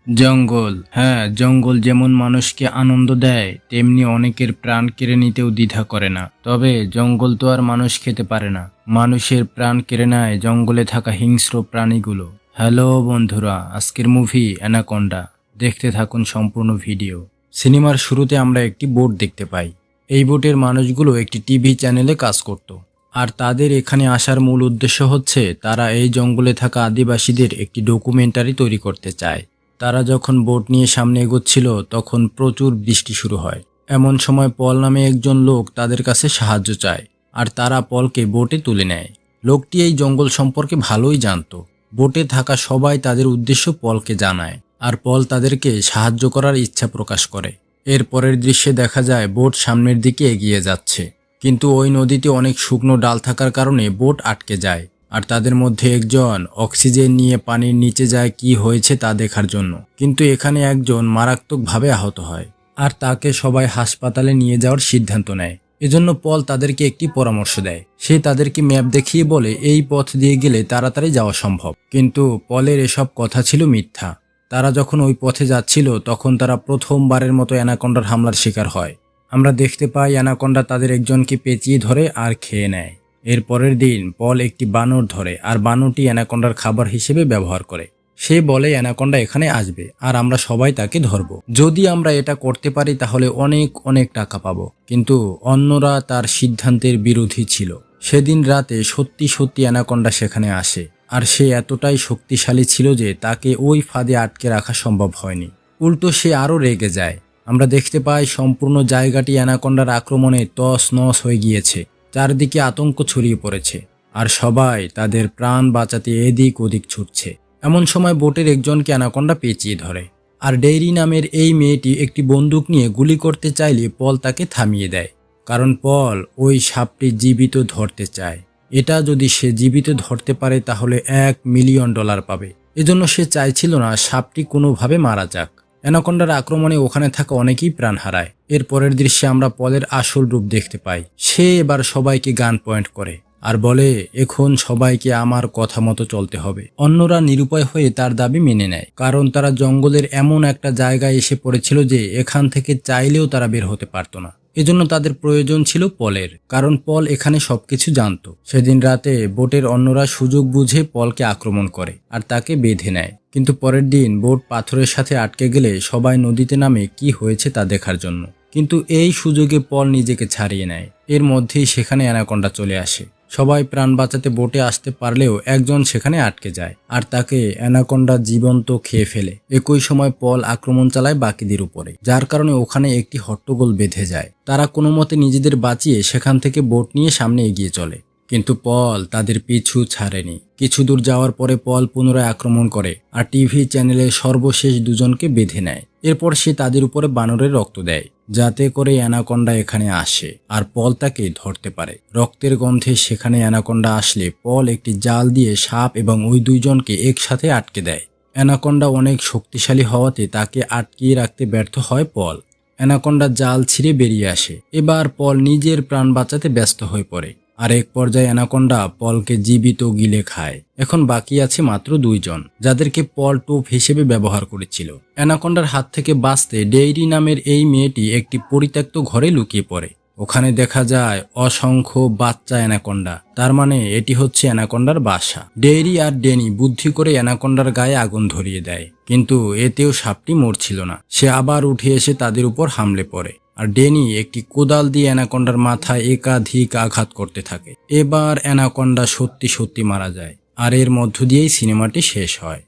জঙ্গল, হ্যাঁ, জঙ্গল যেমন মানুষকে আনন্দ দেয় তেমনি অনেকের প্রাণ কেড়ে নিতেও দ্বিধা করে না। তবে জঙ্গল তো আর মানুষ খেতে পারে না, মানুষের প্রাণ কেড়ে নেয় জঙ্গলে থাকা হিংস্র প্রাণীগুলো। হ্যালো বন্ধুরা, আজকের মুভি অ্যানাকোন্ডা। দেখতে থাকুন সম্পূর্ণ ভিডিও। সিনেমার শুরুতে আমরা একটি বোট দেখতে পাই। এই বোটের মানুষগুলো একটি টিভি চ্যানেলে কাজ করত, আর তাদের এখানে আসার মূল উদ্দেশ্য হচ্ছে তারা এই জঙ্গলে থাকা আদিবাসীদের একটি ডকুমেন্টারি তৈরি করতে চায়। তারা যখন বোট নিয়ে সামনে এগোচ্ছিল তখন প্রচুর বৃষ্টি শুরু হয়। এমন সময় পল নামে একজন লোক তাদের কাছে সাহায্য চায়, আর তারা পলকে বোটে তুলে নেয়। লোকটি এই জঙ্গল সম্পর্কে ভালোই জানতো। বোটে থাকা সবাই তাদের উদ্দেশ্য পলকে জানায়, আর পল তাদেরকে সাহায্য করার ইচ্ছা প্রকাশ করে। এর পরের দৃশ্যে দেখা যায় বোট সামনের দিকে এগিয়ে যাচ্ছে, কিন্তু ওই নদীতে অনেক শুকনো ডাল থাকার কারণে বোট আটকে যায়। আর তাদের মধ্যে একজন অক্সিজেন নিয়ে পানির নিচে যায় কি হয়েছে তা দেখার জন্য, কিন্তু এখানে একজন মারাত্মকভাবে আহত হয়, আর তাকে সবাই হাসপাতালে নিয়ে যাওয়ার সিদ্ধান্ত নেয়। এজন্য পল তাদেরকে একটি পরামর্শ দেয়। সে তাদেরকে ম্যাপ দেখিয়ে বলে এই পথ দিয়ে গেলে তাড়াতাড়ি যাওয়া সম্ভব, কিন্তু পলের এসব কথা ছিল মিথ্যা। তারা যখন ওই পথে যাচ্ছিল তখন তারা প্রথমবারের মতো অ্যানাকোন্ডার হামলার শিকার হয়। আমরা দেখতে পাই অ্যানাকোন্ডা তাদের একজনকে পেঁচিয়ে ধরে আর খেয়ে নেয়। এর পরের দিন পল একটি বানর ধরে, আর বানরটি অ্যানাকোন্ডার খাবার হিসেবে ব্যবহার করে। সে বলে অ্যানাকোন্ডা এখানে আসবে আর আমরা সবাই তাকে ধরব। যদি আমরা এটা করতে পারি তাহলে অনেক অনেক টাকা পাবো। কিন্তু অন্যরা তার সিদ্ধান্তের বিরোধী ছিল। সেদিন রাতে সত্যি সত্যি অ্যানাকোন্ডা সেখানে আসে, আর সে এতটাই শক্তিশালী ছিল যে তাকে ওই ফাঁদে আটকে রাখা সম্ভব হয়নি। উল্টো সে আরও রেগে যায়। আমরা দেখতে পাই সম্পূর্ণ জায়গাটি অ্যানাকোন্ডার আক্রমণে তছ নছ হয়ে গিয়েছে। চারদিকে আতঙ্ক ছড়িয়ে পড়েছে, আর সবাই তাদের প্রাণ বাঁচাতে এদিক ওদিক ছুটছে। এমন সময় বোটের একজনকে অ্যানাকোন্ডা পেঁচিয়ে ধরে, আর ডেইরি নামের এই মেয়েটি একটি বন্দুক নিয়ে গুলি করতে চাইলে পল তাকে থামিয়ে দেয়, কারণ পল ওই সাপটি জীবিত ধরতে চায়। এটা যদি সে জীবিত ধরতে পারে তাহলে $1,000,000 পাবে। এজন্য সে চাইছিল না সাপটি কোনোভাবে মারা যাক। অ্যানাকোন্ডার আক্রমণে ওখানে থাকা অনেকেই প্রাণ হারায়। এর পরের দৃশ্যে আমরা পলের আসল রূপ দেখতে পাই। সে এবার সবাইকে গান পয়েন্ট করে আর বলে এখন সবাইকে আমার কথা মতো চলতে হবে। অন্যরা নিরুপায় হয়ে তার দাবি মেনে নেয়, কারণ তারা জঙ্গলের এমন একটা জায়গায় এসে পড়েছিল যে এখান থেকে চাইলেও তারা বের হতে পারতো না। এজন্য তাদের প্রয়োজন ছিল পলের, কারণ পল এখানে সবকিছু জানতো। সেদিন রাতে বোটের অন্যরা সুযোগ বুঝে পলকে আক্রমণ করে আর তাকে বেঁধে নেয়। কিন্তু পরের দিন বোট পাথরের সাথে আটকে গেলে সবাই নদীতে নামে কি হয়েছে তা দেখার জন্য। কিন্তু এই সুযোগে পল নিজেকে ছাড়িয়ে নেয়। এর মধ্যেই সেখানে অ্যানাকোন্ডা চলে আসে। সবাই প্রাণ বাঁচাতে বোটে আসতে পারলেও একজন সেখানে আটকে যায়, আর তাকে অ্যানাকোন্ডা জীবন্ত খেয়ে ফেলে। একই সময় পল আক্রমণ চালায় বাকিদের উপরে, যার কারণে ওখানে একটি হট্টগোল বেঁধে যায়। তারা কোনো মতে নিজেদের বাঁচিয়ে সেখান থেকে বোট নিয়ে সামনে এগিয়ে চলে, কিন্তু পল তাদের পিছু ছাড়েনি। কিছু দূর যাওয়ার পরে পল পুনরায় আক্রমণ করে আর টিভি চ্যানেলের সর্বশেষ দুজনকে বেঁধে নেয়। এরপর সে তাদের উপরে বানরের রক্ত দেয়, যাতে করে অ্যানাকোন্ডা এখানে আসে আর পল তাকে ধরতে পারে। রক্তের গন্ধে সেখানে অ্যানাকোন্ডা আসলে পল একটি জাল দিয়ে সাপ এবং ওই দুইজনকে একসাথে আটকে দেয়। অ্যানাকোন্ডা অনেক শক্তিশালী হওয়াতে তাকে আটকিয়ে রাখতে ব্যর্থ হয় পল। অ্যানাকোন্ডা জাল ছিঁড়ে বেরিয়ে আসে। এবার পল নিজের প্রাণ বাঁচাতে ব্যস্ত হয়ে পড়ে, আর এক পর্যায়ে অ্যানাকোন্ডা পলকে জীবিত গিলে খায়। এখন বাকি আছে মাত্র দুইজন, যাদেরকে পল টোপ হিসেবে ব্যবহার করেছিল। অ্যানাকোন্ডার হাত থেকে বাঁচতে ডেইরি নামের এই মেয়েটি একটি পরিত্যক্ত ঘরে লুকিয়ে পড়ে। ওখানে দেখা যায় অসংখ্য বাচ্চা অ্যানাকোন্ডা, তার মানে এটি হচ্ছে অ্যানাকোন্ডার বাসা। ডেইরি আর ডেনি বুদ্ধি করে অ্যানাকোন্ডার গায়ে আগুন ধরিয়ে দেয়, কিন্তু এতেও সাপটি মরছিল না। সে আবার উঠে এসে তাদের উপর হামলে পড়ে, আর ডেনি একটি কোদাল দিয়ে অ্যানাকোন্ডার মাথায় একাধিক আঘাত করতে থাকে। এবার অ্যানাকোন্ডা সত্যি সত্যি মারা যায়, আর এর মধ্য দিয়েই সিনেমাটি শেষ হয়।